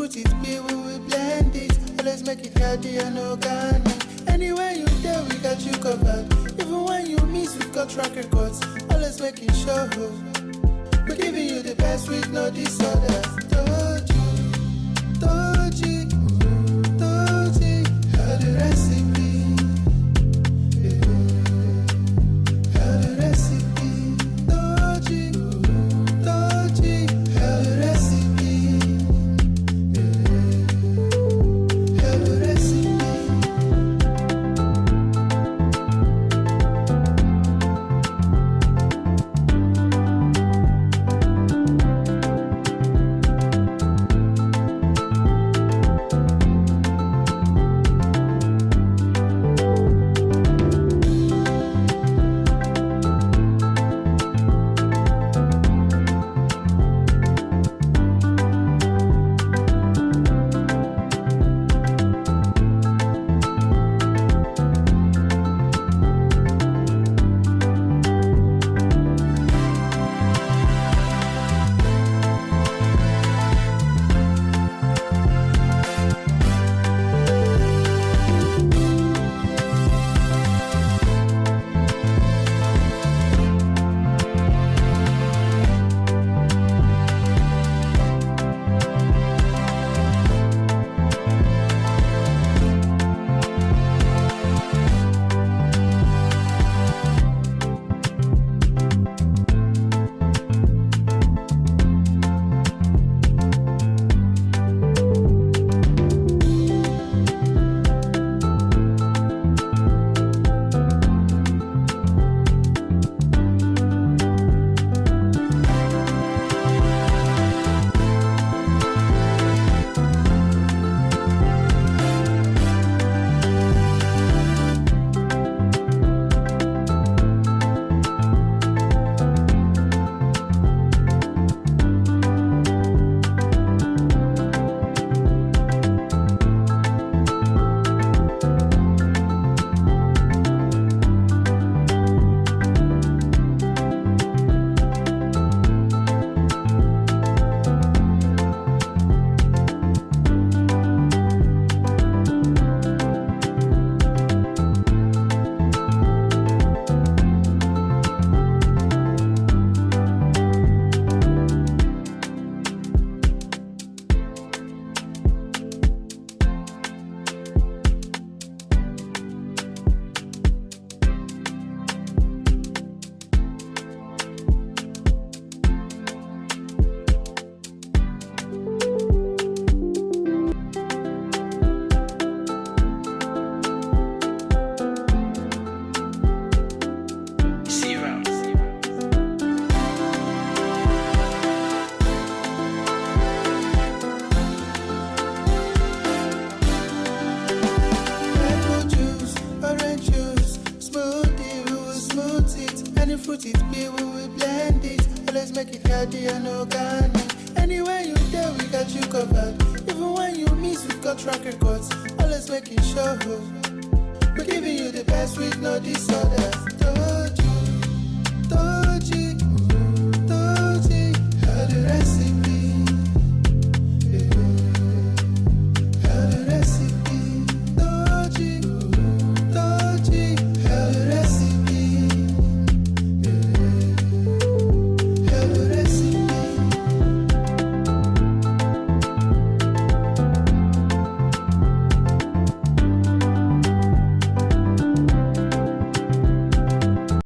fruit it be, we will blend it. Always make it healthy and organic. Anywhere you there, we got you covered. Even when you miss, we've got track records. Always making sure we're giving you the best with no disorders. Doji, how the recipe. How the recipe. Doji, how the recipe. How the recipe. Fruit it be, we will blend it. Always make it healthy and organic. Anywhere you there, we got you covered. Even when you miss, we've got track records. Always making sure we're giving you the best with no disorders.